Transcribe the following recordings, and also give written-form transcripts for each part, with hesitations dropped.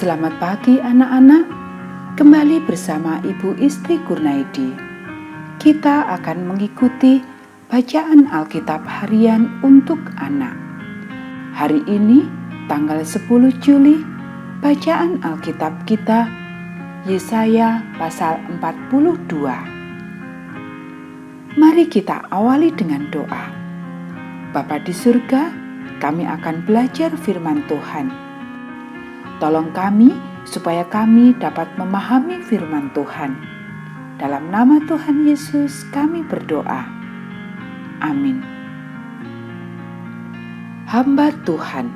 Selamat pagi anak-anak, kembali bersama Ibu Istri Kurnaidi. Kita akan mengikuti bacaan Alkitab harian untuk anak. Hari ini, tanggal 10 Juli, bacaan Alkitab kita Yesaya pasal 42. Mari kita awali dengan doa. Bapa di surga, kami akan belajar firman Tuhan. Tolong kami supaya kami dapat memahami firman Tuhan. Dalam nama Tuhan Yesus kami berdoa. Amin. Hamba Tuhan.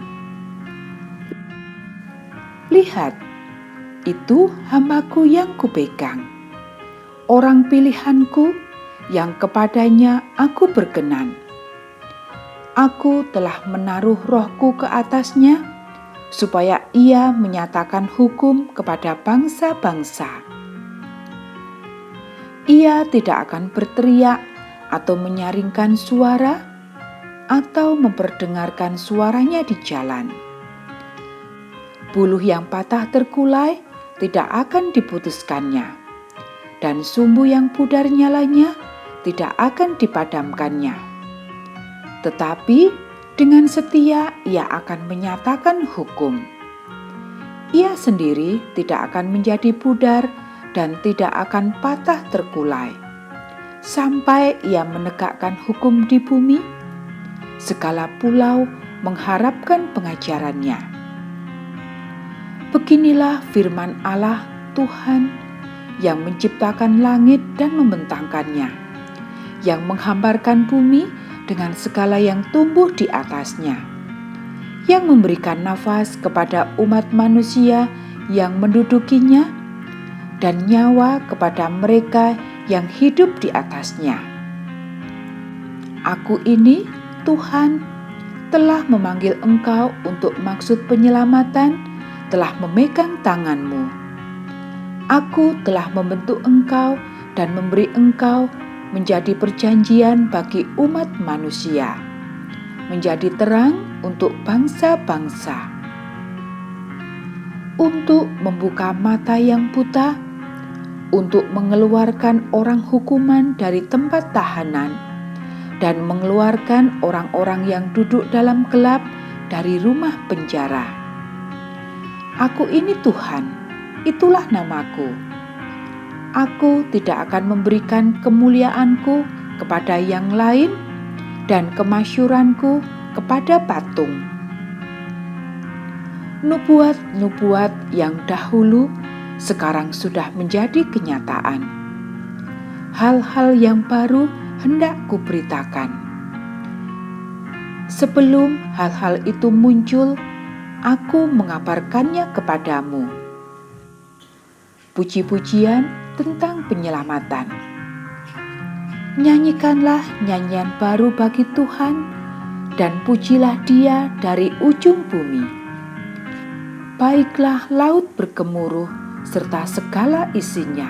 Lihat, itu hambaku yang kupegang, orang pilihanku yang kepadanya aku berkenan. Aku telah menaruh rohku ke atasnya, supaya ia menyatakan hukum kepada bangsa-bangsa. Ia tidak akan berteriak atau menyaringkan suara, atau memperdengarkan suaranya di jalan. Buluh yang patah terkulai tidak akan diputuskannya, dan sumbu yang pudar nyalanya tidak akan dipadamkannya. Tetapi dengan setia ia akan menyatakan hukum. Ia sendiri tidak akan menjadi pudar dan tidak akan patah terkulai, sampai ia menegakkan hukum di bumi. Segala pulau mengharapkan pengajarannya. Beginilah firman Allah Tuhan yang menciptakan langit dan membentangkannya, yang menghamparkan bumi dengan segala yang tumbuh di atasnya, yang memberikan nafas kepada umat manusia yang mendudukinya, dan nyawa kepada mereka yang hidup di atasnya. Aku ini, Tuhan, telah memanggil engkau untuk maksud penyelamatan, telah memegang tanganmu. Aku telah membentuk engkau dan memberi engkau menjadi perjanjian bagi umat manusia, menjadi terang untuk bangsa-bangsa, untuk membuka mata yang buta, untuk mengeluarkan orang hukuman dari tempat tahanan, dan mengeluarkan orang-orang yang duduk dalam gelap dari rumah penjara. Aku ini Tuhan, itulah namaku. Aku tidak akan memberikan kemuliaanku kepada yang lain dan kemasyuranku kepada patung. Nubuat-nubuat yang dahulu sekarang sudah menjadi kenyataan. Hal-hal yang baru hendak kuberitakan. Sebelum hal-hal itu muncul, aku mengabarkannya kepadamu. Puji-pujian tentang penyelamatan. Nyanyikanlah nyanyian baru bagi Tuhan, dan pujilah Dia dari ujung bumi. Baiklah laut bergemuruh serta segala isinya,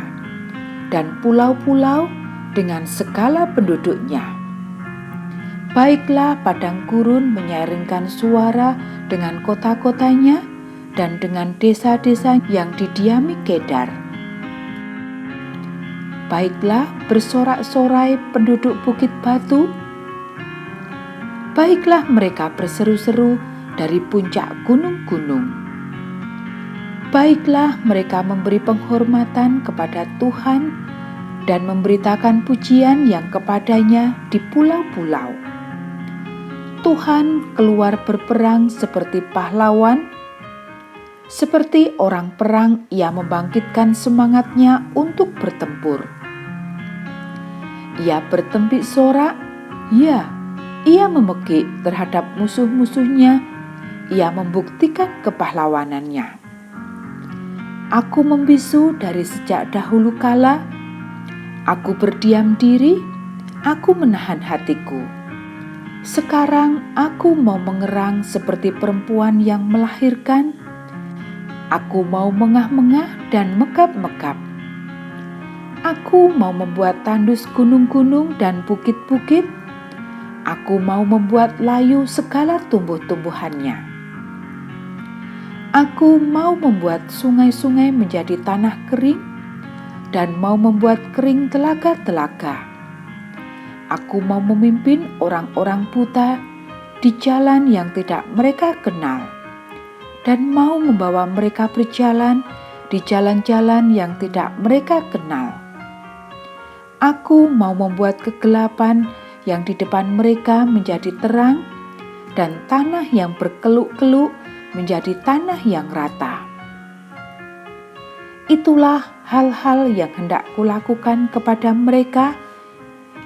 dan pulau-pulau dengan segala penduduknya. Baiklah padang gurun menyaringkan suara dengan kota-kotanya, dan dengan desa-desa yang didiami Kedar. Baiklah bersorak-sorai penduduk bukit batu. Baiklah mereka berseru-seru dari puncak gunung-gunung. Baiklah mereka memberi penghormatan kepada Tuhan dan memberitakan pujian yang kepadanya di pulau-pulau. Tuhan keluar berperang seperti pahlawan, seperti orang perang ia membangkitkan semangatnya untuk bertempur. Ia bertempik sorak, ya, ia memekik terhadap musuh-musuhnya, ia membuktikan kepahlawanannya. Aku membisu dari sejak dahulu kala, aku berdiam diri, aku menahan hatiku. Sekarang aku mau mengerang seperti perempuan yang melahirkan, aku mau mengah-mengah dan megap-megap. Aku mau membuat tandus gunung-gunung dan bukit-bukit. Aku mau membuat layu segala tumbuh-tumbuhannya. Aku mau membuat sungai-sungai menjadi tanah kering dan mau membuat kering telaga-telaga. Aku mau memimpin orang-orang buta di jalan yang tidak mereka kenal dan mau membawa mereka berjalan di jalan-jalan yang tidak mereka kenal. Aku mau membuat kegelapan yang di depan mereka menjadi terang dan tanah yang berkeluk-keluk menjadi tanah yang rata. Itulah hal-hal yang hendak kulakukan kepada mereka,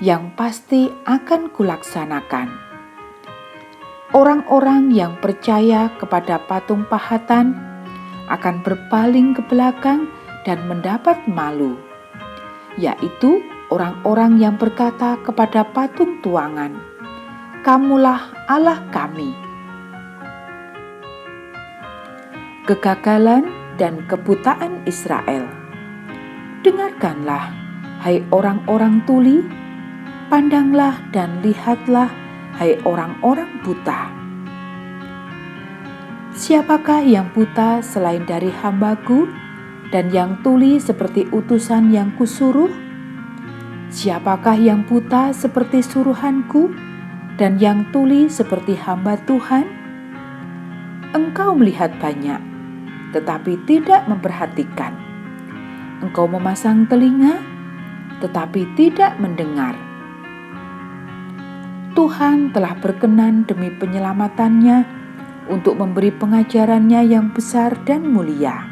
yang pasti akan kulaksanakan. Orang-orang yang percaya kepada patung pahatan akan berpaling ke belakang dan mendapat malu, yaitu orang-orang yang berkata kepada patung tuangan, "Kamulah Allah kami." Kegagalan dan kebutaan Israel. Dengarkanlah, hai orang-orang tuli, pandanglah dan lihatlah, hai orang-orang buta. Siapakah yang buta selain dari hamba-Ku, dan yang tuli seperti utusan yang kusuruh? Siapakah yang buta seperti suruhan-Ku, dan yang tuli seperti hamba Tuhan? Engkau melihat banyak, tetapi tidak memperhatikan. Engkau memasang telinga, tetapi tidak mendengar. Tuhan telah berkenan demi penyelamatannya untuk memberi pengajarannya yang besar dan mulia.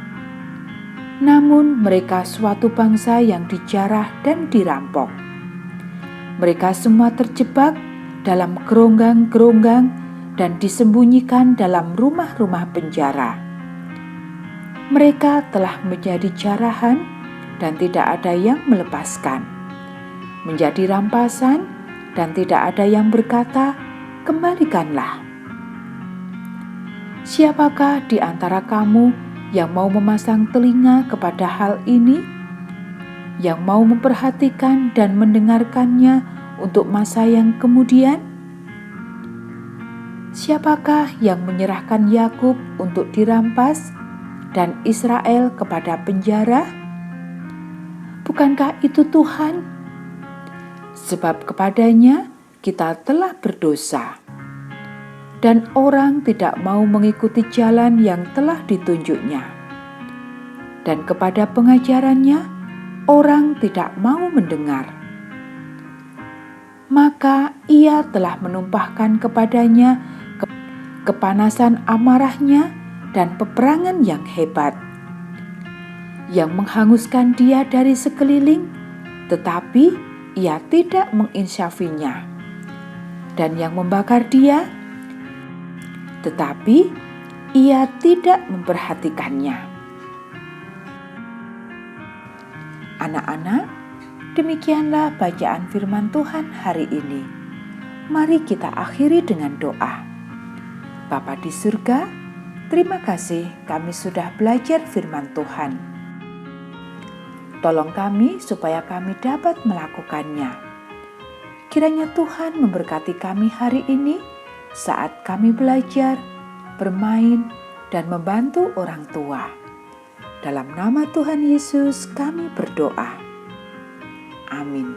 Namun mereka suatu bangsa yang dijarah dan dirampok. Mereka semua terjebak dalam geronggang-geronggang dan disembunyikan dalam rumah-rumah penjara. Mereka telah menjadi jarahan dan tidak ada yang melepaskan, menjadi rampasan dan tidak ada yang berkata, "Kembalikanlah." Siapakah di antara kamu yang mau memasang telinga kepada hal ini, yang mau memperhatikan dan mendengarkannya untuk masa yang kemudian? Siapakah yang menyerahkan Yakub untuk dirampas dan Israel kepada penjara? Bukankah itu Tuhan? Sebab kepadanya kita telah berdosa, dan orang tidak mau mengikuti jalan yang telah ditunjuknya, dan kepada pengajarannya orang tidak mau mendengar. Maka ia telah menumpahkan kepadanya kepanasan amarahnya dan peperangan yang hebat, yang menghanguskan dia dari sekeliling, tetapi ia tidak menginsafinya, dan yang membakar dia, tetapi ia tidak memperhatikannya. Anak-anak, demikianlah bacaan firman Tuhan hari ini. Mari kita akhiri dengan doa. Bapa di surga, terima kasih kami sudah belajar firman Tuhan. Tolong kami supaya kami dapat melakukannya. Kiranya Tuhan memberkati kami hari ini saat kami belajar, bermain, dan membantu orang tua. Dalam nama Tuhan Yesus kami berdoa. Amin.